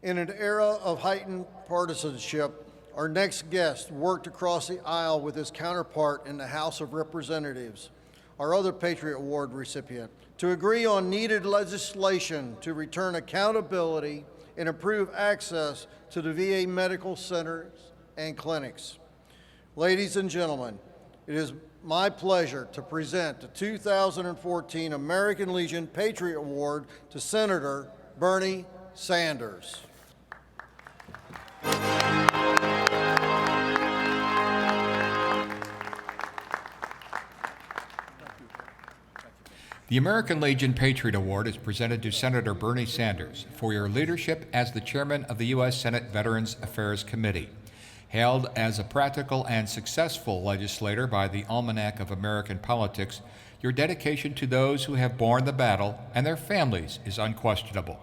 In an era of heightened partisanship, our next guest worked across the aisle with his counterpart in the House of Representatives, our other Patriot Award recipient, to agree on needed legislation to return accountability and improve access to the VA medical centers and clinics. Ladies and gentlemen, it is my pleasure to present the 2014 American Legion Patriot Award to Senator Bernie Sanders. The American Legion Patriot Award is presented to Senator Bernie Sanders for your leadership as the chairman of the U.S. Senate Veterans Affairs Committee. Hailed as a practical and successful legislator by the Almanac of American Politics, your dedication to those who have borne the battle and their families is unquestionable.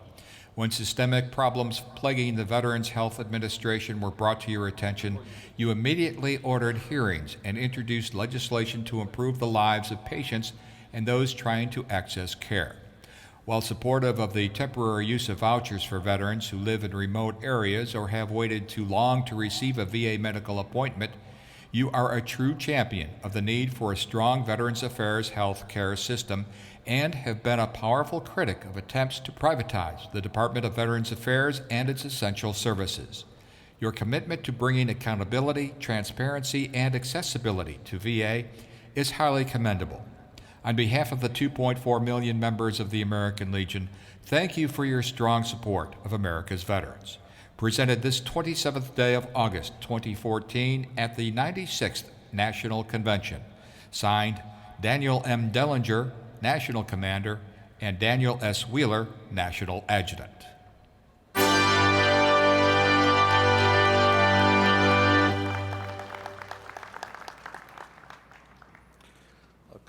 When systemic problems plaguing the Veterans Health Administration were brought to your attention, you immediately ordered hearings and introduced legislation to improve the lives of patients and those trying to access care. While supportive of the temporary use of vouchers for veterans who live in remote areas or have waited too long to receive a VA medical appointment, you are a true champion of the need for a strong Veterans Affairs health care system and have been a powerful critic of attempts to privatize the Department of Veterans Affairs and its essential services. Your commitment to bringing accountability, transparency, and accessibility to VA is highly commendable. On behalf of the 2.4 million members of the American Legion, thank you for your strong support of America's veterans. Presented this 27th day of August 2014 at the 96th National Convention. Signed, Daniel M. Dellinger, National Commander, and Daniel S. Wheeler, National Adjutant.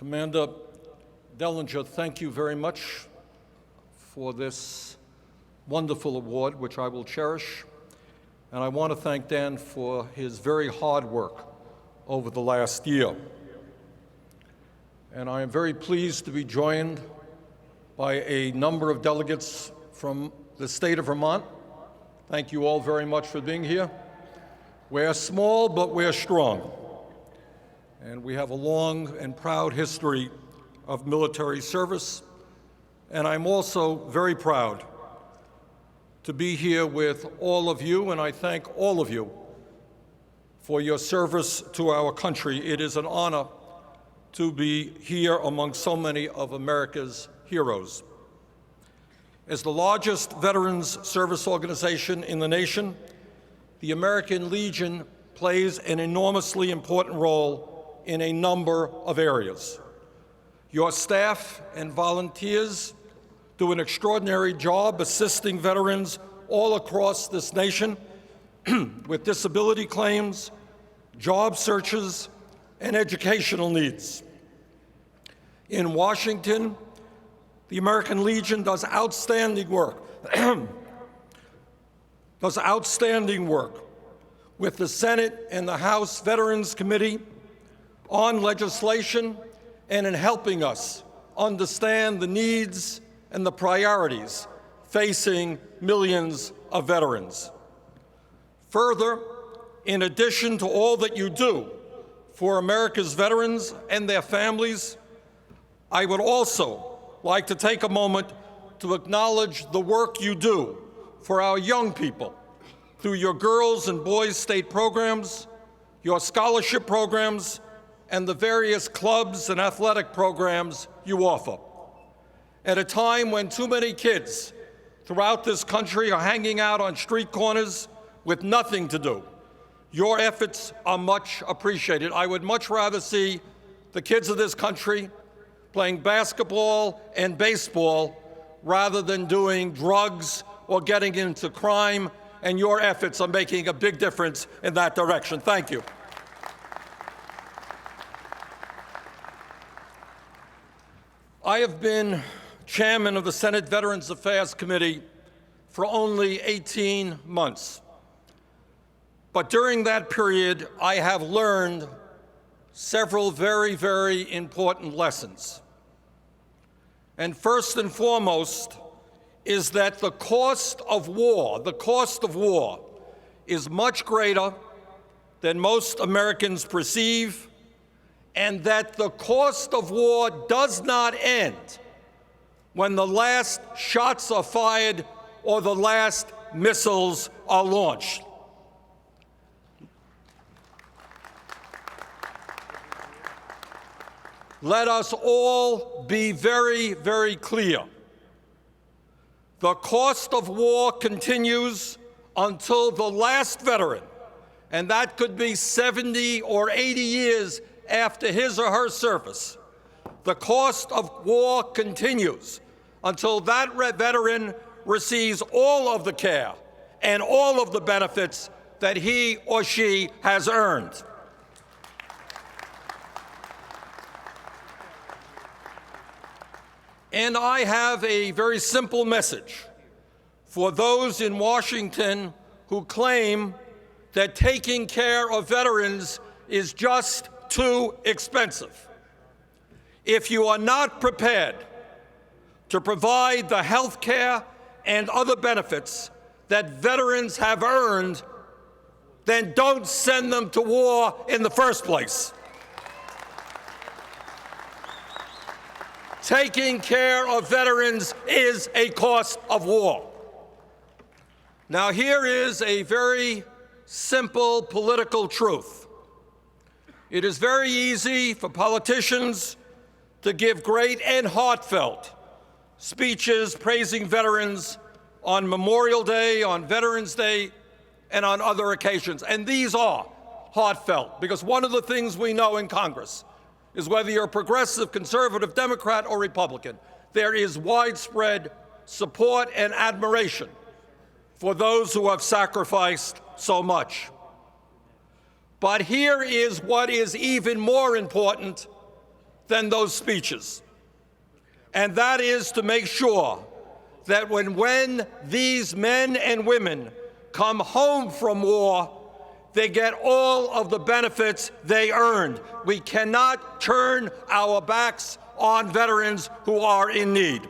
Commander Dellinger, thank you very much for this wonderful award, which I will cherish. And I want to thank Dan for his very hard work over the last year. And I am very pleased to be joined by a number of delegates from the state of Vermont. Thank you all very much for being here. We're small, but we're strong. And we have a long and proud history of military service. And I'm also very proud to be here with all of you, and I thank all of you for your service to our country. It is an honor to be here among so many of America's heroes. As the largest veterans service organization in the nation, the American Legion plays an enormously important role in a number of areas. Your staff and volunteers do an extraordinary job assisting veterans all across this nation with disability claims, job searches, and educational needs. In Washington, the American Legion does outstanding work with the Senate and the House Veterans Committee on legislation and in helping us understand the needs and the priorities facing millions of veterans. Further, in addition to all that you do for America's veterans and their families, I would also like to take a moment to acknowledge the work you do for our young people through your Girls and Boys State programs, your scholarship programs, and the various clubs and athletic programs you offer. At a time when too many kids throughout this country are hanging out on street corners with nothing to do, your efforts are much appreciated. I would much rather see the kids of this country playing basketball and baseball rather than doing drugs or getting into crime, and your efforts are making a big difference in that direction. Thank you. I have been chairman of the Senate Veterans Affairs Committee for only 18 months. But during that period, I have learned several very, very important lessons. And first and foremost is that the cost of war is much greater than most Americans perceive, and that the cost of war does not end when the last shots are fired or the last missiles are launched. Let us all be very, very clear. The cost of war continues until the last veteran, and that could be 70 or 80 years after his or her service. The cost of war continues until that veteran receives all of the care and all of the benefits that he or she has earned. And I have a very simple message for those in Washington who claim that taking care of veterans is just too expensive. If you are not prepared to provide the health care and other benefits that veterans have earned, then don't send them to war in the first place. Taking care of veterans is a cost of war. Now, here is a very simple political truth. It is very easy for politicians to give great and heartfelt speeches praising veterans on Memorial Day, on Veterans Day, and on other occasions. And these are heartfelt, because one of the things we know in Congress is whether you're a progressive, conservative, Democrat, or Republican, there is widespread support and admiration for those who have sacrificed so much. But here is what is even more important than those speeches, and that is to make sure that when these men and women come home from war, they get all of the benefits they earned. We cannot turn our backs on veterans who are in need.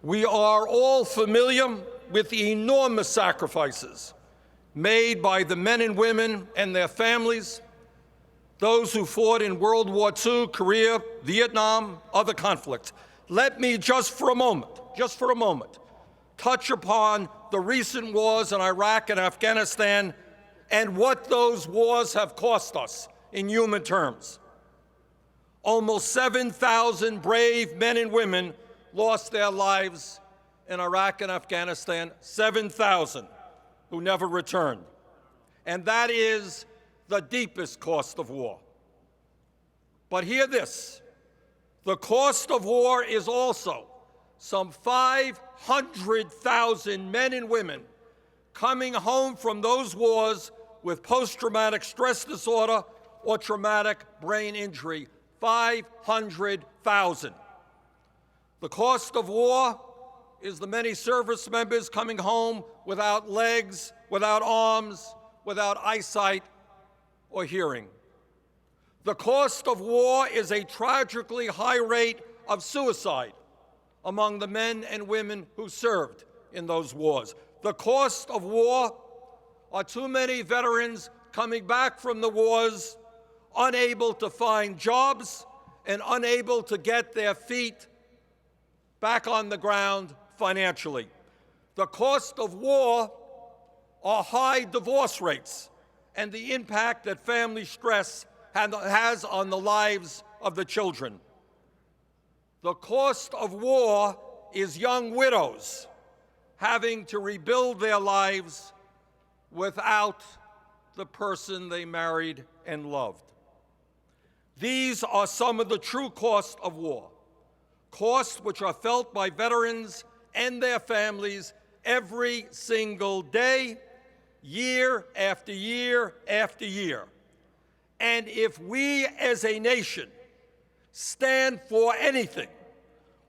We are all familiar with the enormous sacrifices made by the men and women and their families, those who fought in World War II, Korea, Vietnam, other conflicts. Let me just for a moment, touch upon the recent wars in Iraq and Afghanistan and what those wars have cost us in human terms. Almost 7,000 brave men and women lost their lives in Iraq and Afghanistan, 7,000 who never returned. And that is the deepest cost of war. But hear this, the cost of war is also some 500,000 men and women coming home from those wars with post-traumatic stress disorder or traumatic brain injury. 500,000. The cost of war is the many service members coming home without legs, without arms, without eyesight or hearing. The cost of war is a tragically high rate of suicide among the men and women who served in those wars. The cost of war are too many veterans coming back from the wars unable to find jobs and unable to get their feet back on the ground financially. The cost of war are high divorce rates and the impact that family stress has on the lives of the children. The cost of war is young widows having to rebuild their lives without the person they married and loved. These are some of the true costs of war, costs which are felt by veterans and their families every single day, year after year after year. And if we as a nation stand for anything,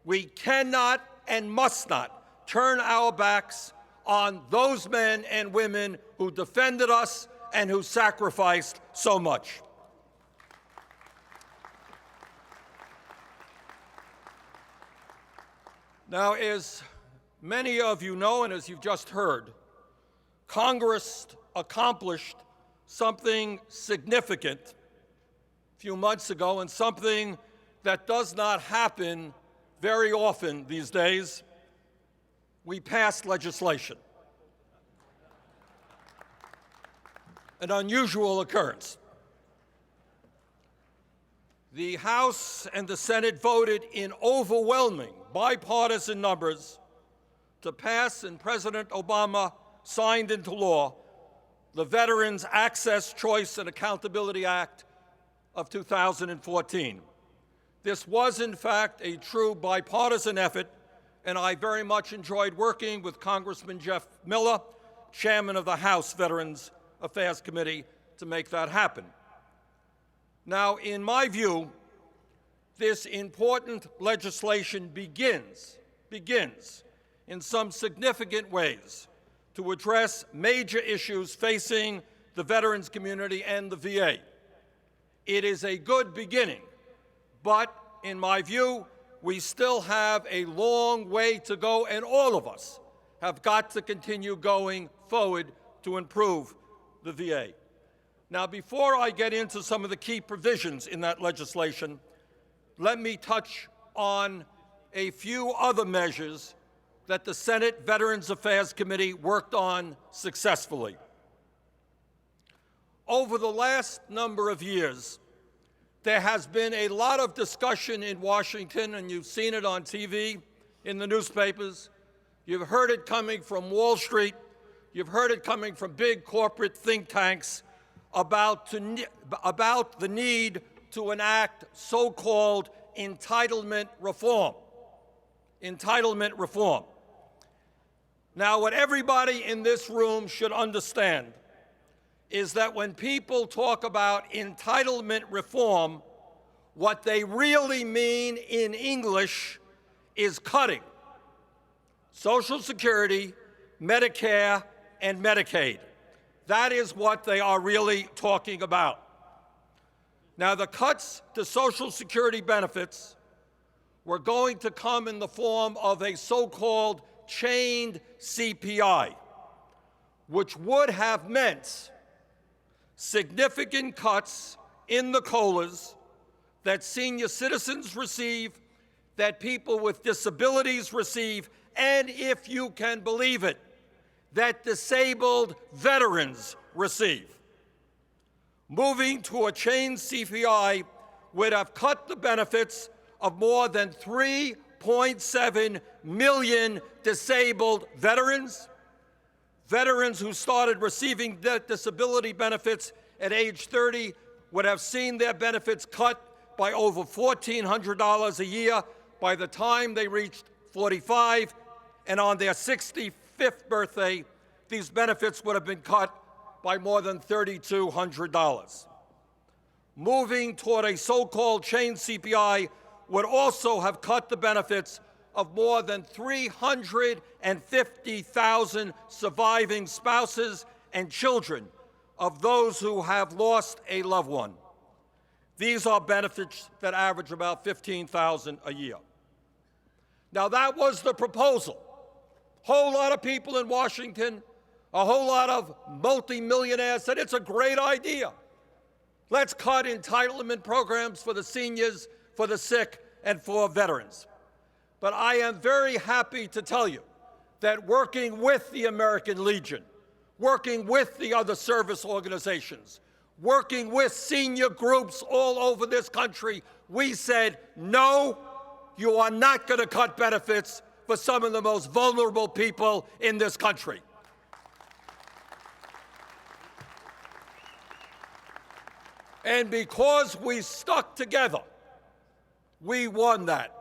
we cannot and must not turn our backs on those men and women who defended us and who sacrificed so much. Now, as many of you know, and as you've just heard, Congress accomplished something significant a few months ago, and something that does not happen very often these days. We passed legislation. An unusual occurrence. The House and the Senate voted in overwhelming bipartisan numbers to pass, and President Obama signed into law, the Veterans Access, Choice, and Accountability Act of 2014. This was, in fact, a true bipartisan effort, and I very much enjoyed working with Congressman Jeff Miller, chairman of the House Veterans Affairs Committee, to make that happen. Now, in my view, this important legislation begins in some significant ways to address major issues facing the veterans community and the VA. It is a good beginning, but in my view, we still have a long way to go, and all of us have got to continue going forward to improve the VA. Now, before I get into some of the key provisions in that legislation, let me touch on a few other measures that the Senate Veterans Affairs Committee worked on successfully. Over the last number of years, there has been a lot of discussion in Washington, and you've seen it on TV, in the newspapers. You've heard it coming from Wall Street. You've heard it coming from big corporate think tanks about the need to enact so-called entitlement reform. Entitlement reform. Now, what everybody in this room should understand is that when people talk about entitlement reform, what they really mean in English is cutting Social Security, Medicare, and Medicaid. That is what they are really talking about. Now, the cuts to Social Security benefits were going to come in the form of a so-called chained CPI, which would have meant significant cuts in the COLAs that senior citizens receive, that people with disabilities receive, and if you can believe it, that disabled veterans receive. Moving to a chained CPI would have cut the benefits of more than 3.7 million disabled veterans, veterans who started receiving disability benefits at age 30 would have seen their benefits cut by over $1,400 a year by the time they reached 45, and on their 65th birthday, these benefits would have been cut by more than $3,200. Moving toward a so-called chained CPI would also have cut the benefits of more than 350,000 surviving spouses and children of those who have lost a loved one. These are benefits that average about $15,000 a year. Now, that was the proposal. A whole lot of people in Washington, a whole lot of multimillionaires said it's a great idea. Let's cut entitlement programs for the seniors, for the sick, and for veterans. But I am very happy to tell you that working with the American Legion, working with the other service organizations, working with senior groups all over this country, we said, no, you are not going to cut benefits for some of the most vulnerable people in this country. And because we stuck together, we won that.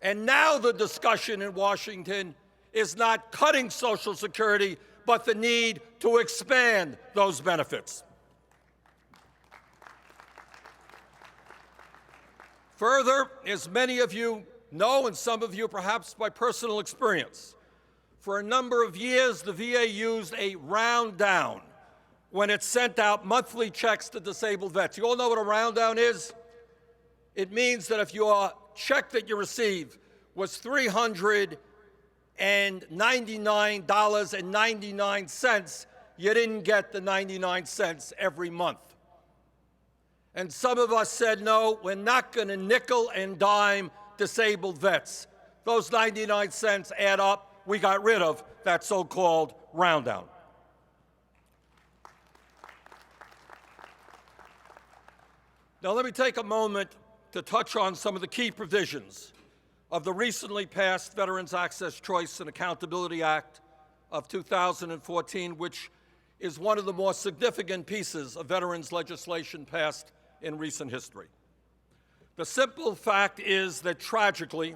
And now the discussion in Washington is not cutting Social Security, but the need to expand those benefits. Further, as many of you know, and some of you perhaps by personal experience, for a number of years the VA used a round down when it sent out monthly checks to disabled vets. You all know what a round down is? It means that if your check that you receive was $399.99. You didn't get the 99 cents every month. And some of us said, no, we're not going to nickel and dime disabled vets. Those 99 cents add up. We got rid of that so-called round down. Now let me take a moment to touch on some of the key provisions of the recently passed Veterans Access, Choice, and Accountability Act of 2014, which is one of the more significant pieces of veterans legislation passed in recent history. The simple fact is that tragically,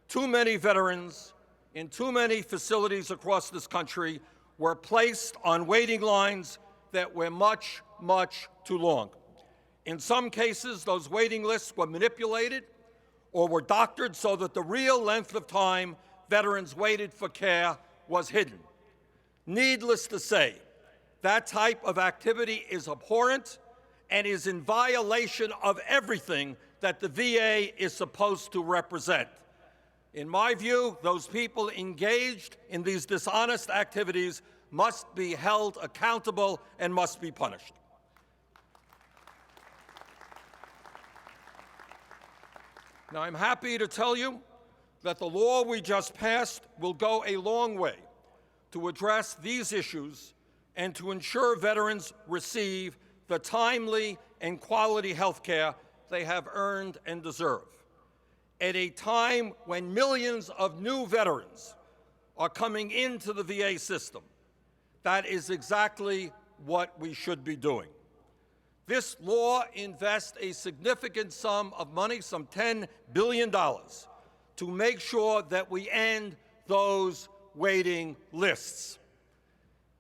too many veterans in too many facilities across this country were placed on waiting lines that were much, much too long. In some cases, those waiting lists were manipulated or were doctored so that the real length of time veterans waited for care was hidden. Needless to say, that type of activity is abhorrent and is in violation of everything that the VA is supposed to represent. In my view, those people engaged in these dishonest activities must be held accountable and must be punished. Now, I'm happy to tell you that the law we just passed will go a long way to address these issues and to ensure veterans receive the timely and quality health care they have earned and deserve. At a time when millions of new veterans are coming into the VA system, that is exactly what we should be doing. This law invests a significant sum of money, some $10 billion, to make sure that we end those waiting lists.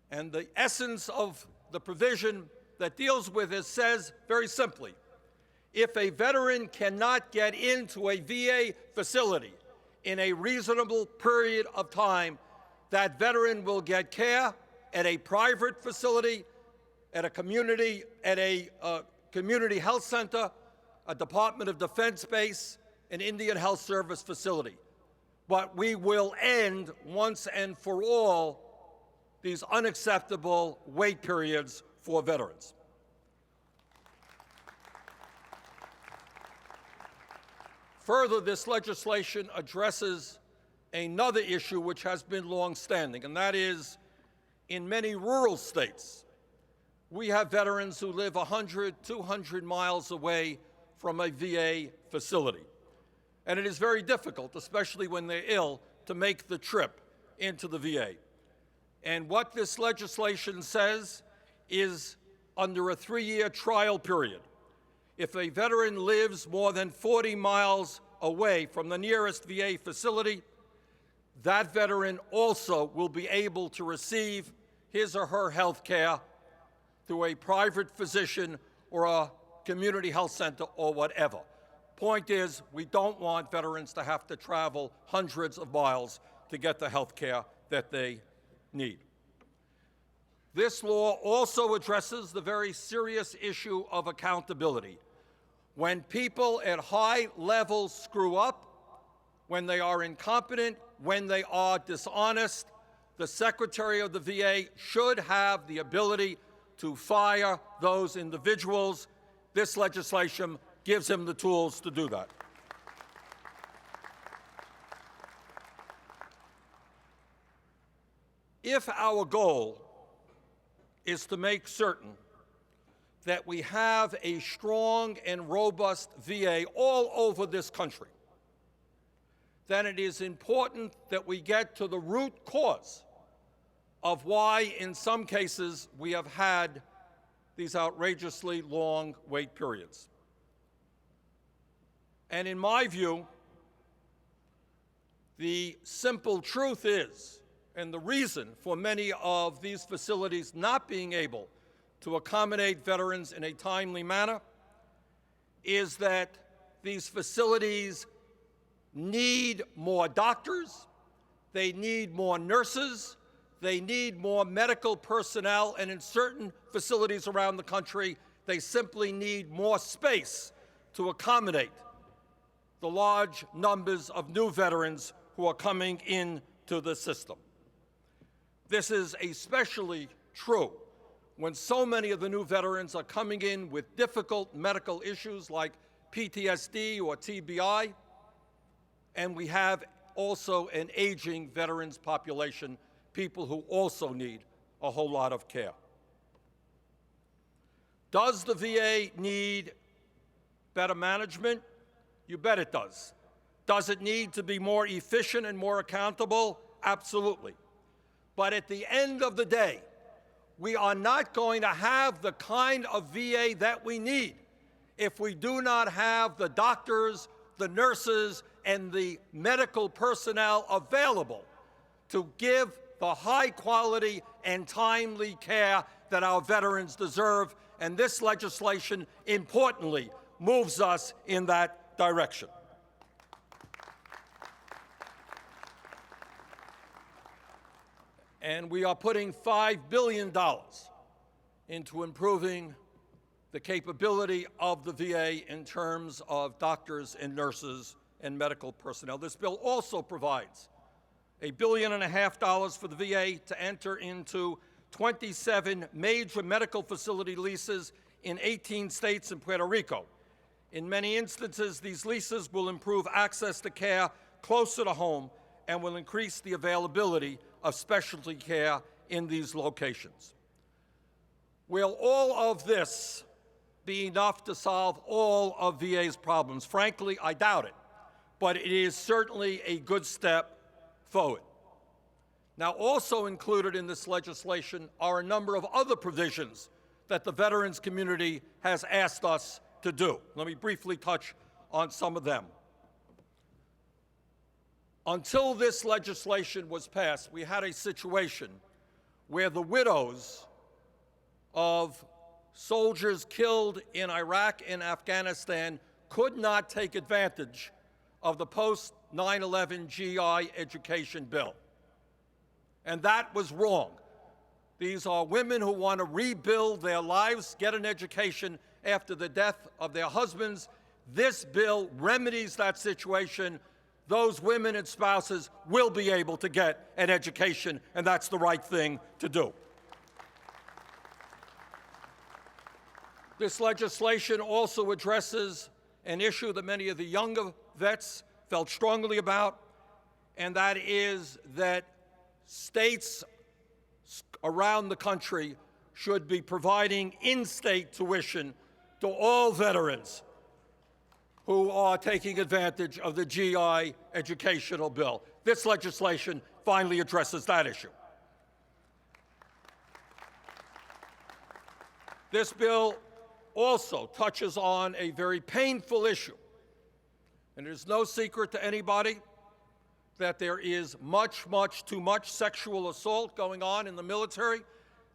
And the essence of the provision that deals with it says very simply, if a veteran cannot get into a VA facility in a reasonable period of time, that veteran will get care at a private facility, at a community health center, a Department of Defense base, an Indian Health Service facility. But we will end once and for all these unacceptable wait periods for veterans. Further, this legislation addresses another issue which has been long-standing, and that is in many rural states, we have veterans who live 100, 200 miles away from a VA facility. And it is very difficult, especially when they're ill, to make the trip into the VA. And what this legislation says is under a 3-year trial period, if a veteran lives more than 40 miles away from the nearest VA facility, that veteran also will be able to receive his or her health care through a private physician or a community health center or whatever. Point is, we don't want veterans to have to travel hundreds of miles to get the health care that they need. This law also addresses the very serious issue of accountability. When people at high levels screw up, when they are incompetent, when they are dishonest, the Secretary of the VA should have the ability to fire those individuals. This legislation gives him the tools to do that. If our goal is to make certain that we have a strong and robust VA all over this country, then it is important that we get to the root cause of why, in some cases, we have had these outrageously long wait periods. And in my view, the simple truth is, and the reason for many of these facilities not being able to accommodate veterans in a timely manner, is that these facilities need more doctors, they need more nurses, they need more medical personnel, and in certain facilities around the country, they simply need more space to accommodate the large numbers of new veterans who are coming into the system. This is especially true when so many of the new veterans are coming in with difficult medical issues like PTSD or TBI, and we have also an aging veterans population, people who also need a whole lot of care. Does the VA need better management? You bet it does. Does it need to be more efficient and more accountable? Absolutely. But at the end of the day, we are not going to have the kind of VA that we need if we do not have the doctors, the nurses, and the medical personnel available to give the high quality and timely care that our veterans deserve. And this legislation, importantly, moves us in that direction. And we are putting $5 billion into improving the capability of the VA in terms of doctors and nurses and medical personnel. This bill also provides $1.5 billion for the VA to enter into 27 major medical facility leases in 18 states and Puerto Rico. In many instances, these leases will improve access to care closer to home and will increase the availability of specialty care in these locations. Will all of this be enough to solve all of VA's problems? Frankly, I doubt it, but it is certainly a good step forward. Now, also included in this legislation are a number of other provisions that the veterans community has asked us to do. Let me briefly touch on some of them. Until this legislation was passed, we had a situation where the widows of soldiers killed in Iraq and Afghanistan could not take advantage of the post-9/11 GI education bill. And that was wrong. These are women who want to rebuild their lives, get an education after the death of their husbands. This bill remedies that situation. Those women and spouses will be able to get an education, and that's the right thing to do. This legislation also addresses an issue that many of the younger vets felt strongly about, and that is that states around the country should be providing in-state tuition to all veterans who are taking advantage of the GI educational bill. This legislation finally addresses that issue. This bill also touches on a very painful issue. And it is no secret to anybody that there is much too much sexual assault going on in the military.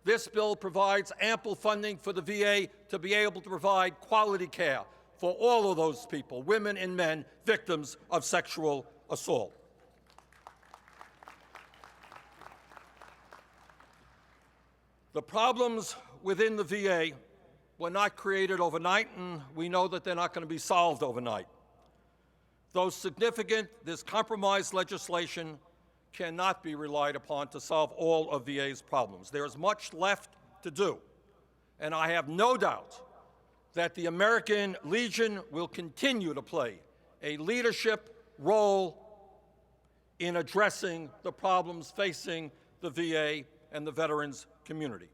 This bill provides ample funding for the VA to be able to provide quality care for all of those people, women and men, victims of sexual assault. The problems within the VA were not created overnight, and we know that they're not going to be solved overnight. Though significant, this compromise legislation cannot be relied upon to solve all of VA's problems. There is much left to do, and I have no doubt that the American Legion will continue to play a leadership role in addressing the problems facing the VA and the veterans community.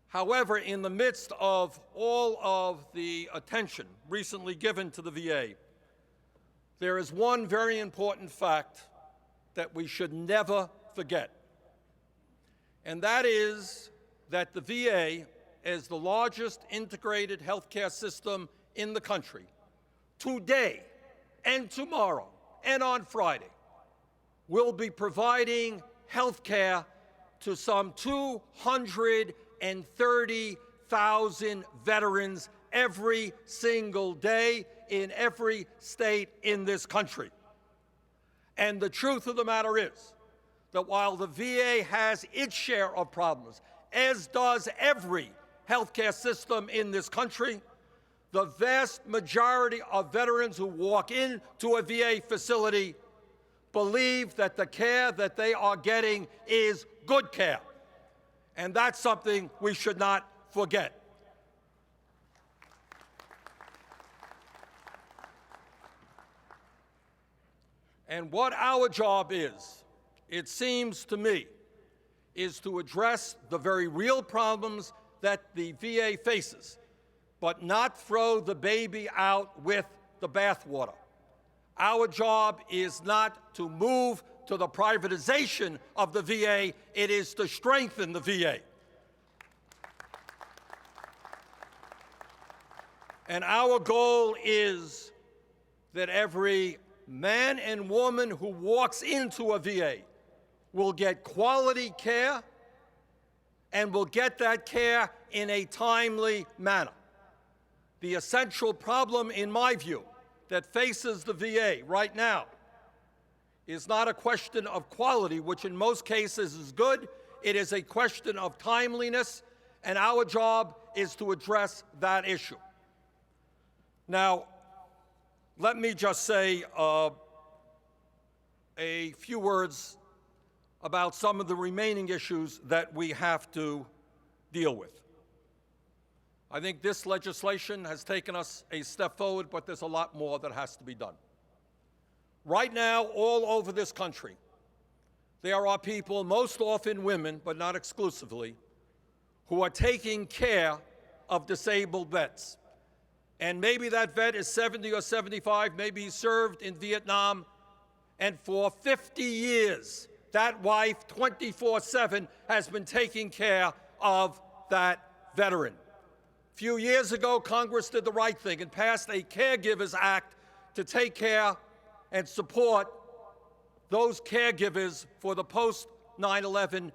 However, in the midst of all of the attention recently given to the VA, there is one very important fact that we should never forget, and that is that the VA, as the largest integrated healthcare system in the country, today and tomorrow and on Friday, will be providing healthcare to some 230,000 veterans every single day in every state in this country. And the truth of the matter is that while the VA has its share of problems, as does every healthcare system in this country, the vast majority of veterans who walk into a VA facility believe that the care that they are getting is good care. And that's something we should not forget. And what our job is, it seems to me, is to address the very real problems that the VA faces, but not throw the baby out with the bathwater. Our job is not to move to the privatization of the VA, it is to strengthen the VA. And our goal is that every man and woman who walks into a VA will get quality care and will get that care in a timely manner. The essential problem, in my view, that faces the VA right now is not a question of quality, which in most cases is good. It is a question of timeliness, and our job is to address that issue. Now, let me just say a few words about some of the remaining issues that we have to deal with. I think this legislation has taken us a step forward, but there's a lot more that has to be done. Right now, all over this country, there are people, most often women, but not exclusively, who are taking care of disabled vets. And maybe that vet is 70 or 75, maybe he served in Vietnam, and for 50 years, that wife, 24/7, has been taking care of that veteran. A few years ago, Congress did the right thing and passed a Caregivers Act to take care and support those caregivers for the post-9/11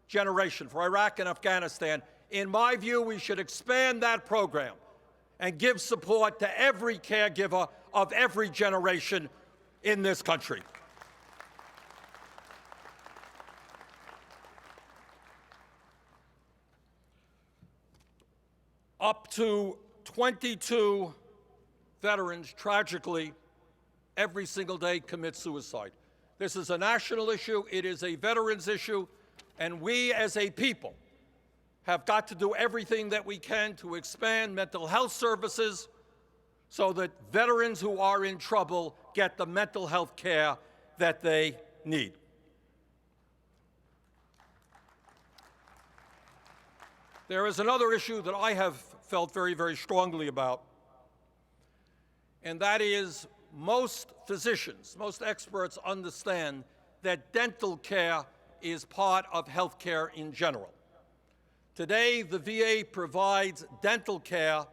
generation, for Iraq and Afghanistan. In my view, we should expand that program and give support to every caregiver of every generation in this country. Up to 22 veterans, tragically, every single day commit suicide. This is a national issue, it is a veterans issue, and we as a people have got to do everything that we can to expand mental health services so that veterans who are in trouble get the mental health care that they need. There is another issue that I have felt very, very strongly about, and that is most physicians, most experts understand that dental care is part of health care in general. Today, the VA provides dental care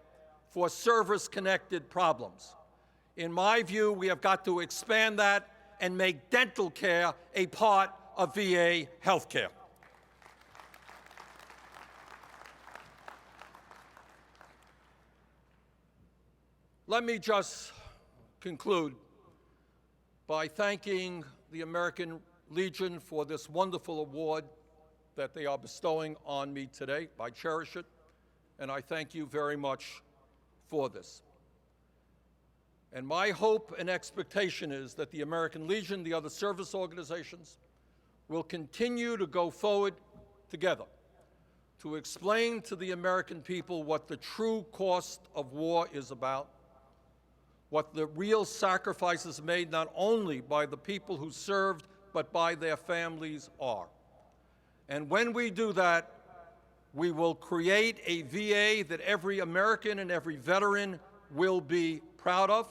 for service-connected problems. In my view, we have got to expand that and make dental care a part of VA health care. Let me just conclude by thanking the American Legion for this wonderful award that they are bestowing on me today. I cherish it, and I thank you very much for this. And my hope and expectation is that the American Legion, the other service organizations, will continue to go forward together to explain to the American people what the true cost of war is about, what the real sacrifices made not only by the people who served, but by their families are. And when we do that, we will create a VA that every American and every veteran will be proud of,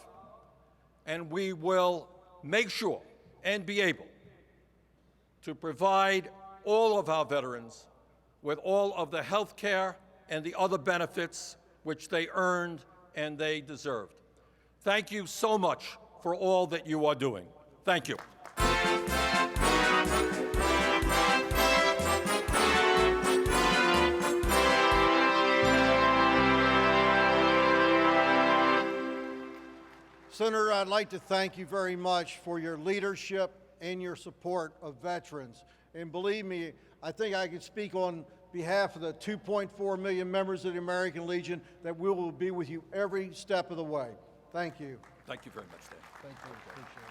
and we will make sure and be able to provide all of our veterans with all of the health care and the other benefits which they earned and they deserved. Thank you so much for all that you are doing. Thank you. Senator, I'd like to thank you very much for your leadership and your support of veterans. And believe me, I think I can speak on behalf of the 2.4 million members of the American Legion that we will be with you every step of the way. Thank you. Thank you very much, Dan. Thank you. Appreciate it.